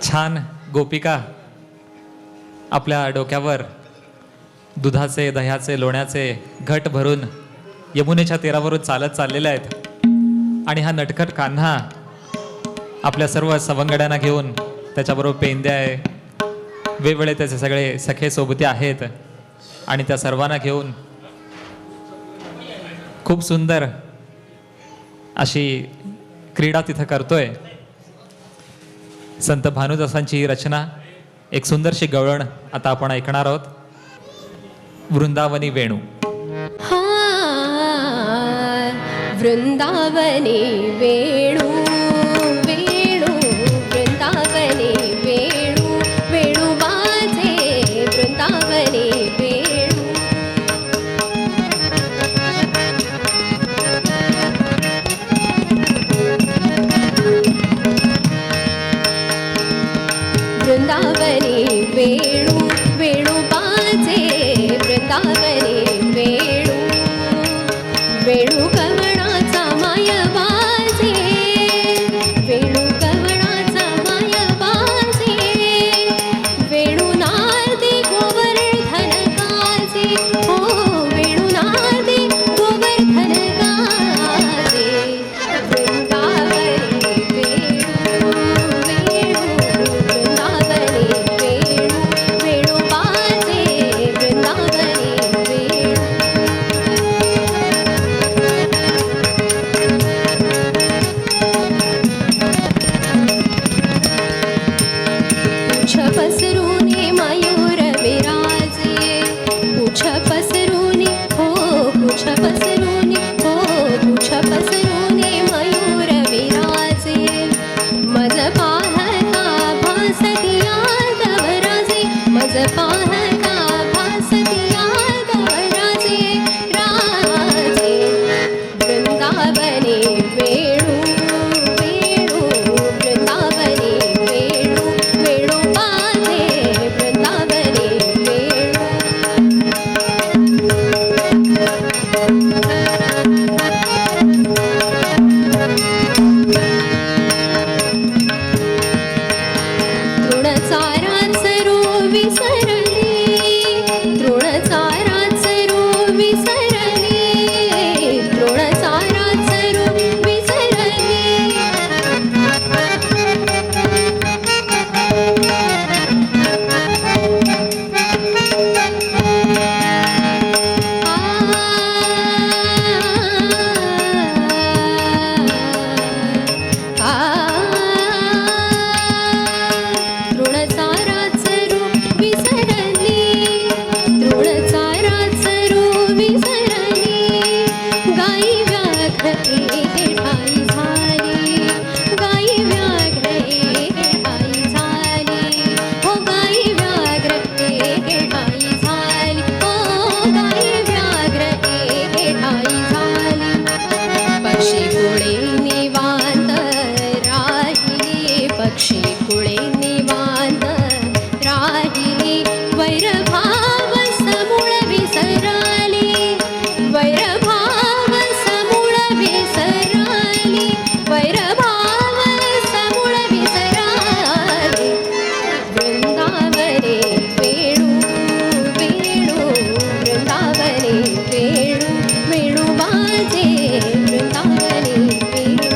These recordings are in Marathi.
छान गोपिका आपल्या डोक्यावर दुधाचे दह्याचे लोण्याचे घट भरून यमुनेच्या तीरावरून चालत चाललेल्या आहेत आणि हा नटखट कान्हा आपल्या सर्व सवंगड्यांना घेऊन त्याच्याबरोबर पेंद्या आहे, वेगवेगळे त्याचे सगळे सखे सोबती आहेत आणि त्या सर्वांना घेऊन खूप सुंदर अशी क्रीडा तिथं करतोय. संत भानुदासांची ही रचना, एक सुंदरशी गवळण आता आपण ऐकणार आहोत. वृंदावनी वेणू. वृंदावनी वेणू वेणू वृंदावनी वेणू वेणू माझे वृंदावनी वेणू. वृंदावनी वेणू वेणू माझे वृंदावनी वेणू वेणू कवणाचा माय बाजे वेणू कवणाचा माय बाजे वेणू नारदे गोवर्धन गाजे हो वेणू नारदे गोवर्धन गाजे. वृंदावनी वेणू वेणू वृंदावनी वेणू वेणू बाजे वृंदावनी वेणू. पूछ पसरूने मयूर विराजे पूछ पसरूने हो पूछ पसरूने हो पूछ पसरूने मयूर विराजे. मज पाहता भासतिया दवराजे मज पाहता भासतिया दवराजे राजे. वृंदावनी वेणू वेणू वृंदावनी वेणू वेणू बाजे वृंदावनी वेणू. तृणचाराच रो विसरले तृणचाराच रो विसरले तृणचाराच रो विसरले. तृणचाराच रो विसरले तृणचाराच रो विसरले. गाई व्याघ्र एक ठाई झाली गाई व्याघ्र एक ठाई झाली हो गाई व्याघ्र एक ठाई झाली हो गाई व्याघ्र एक ठाई झाली. पक्षी कुळे निवांत राहिली पक्षी कुळे निवांत राहिली. वैरभाव समूळ विसराली वैरभाव समूळ विसराली वैरभाव समूळ विसराली. वृंदावनी वेणू वेणू वृंदावनी वेणू वेणू बाजे वृंदावनी वेणू.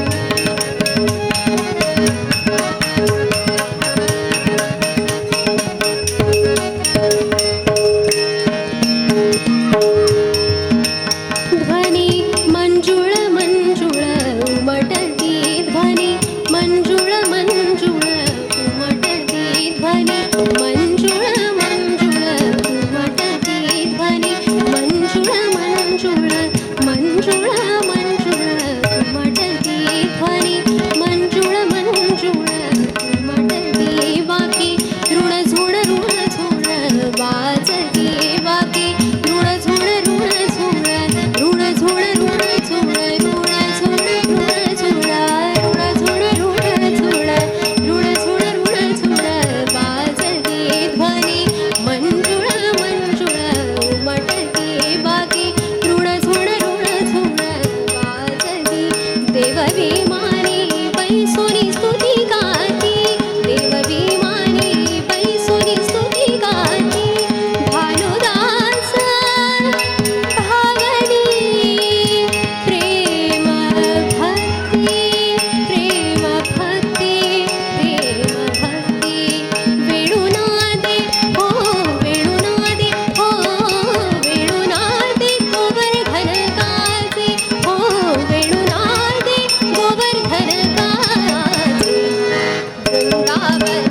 वृंदावन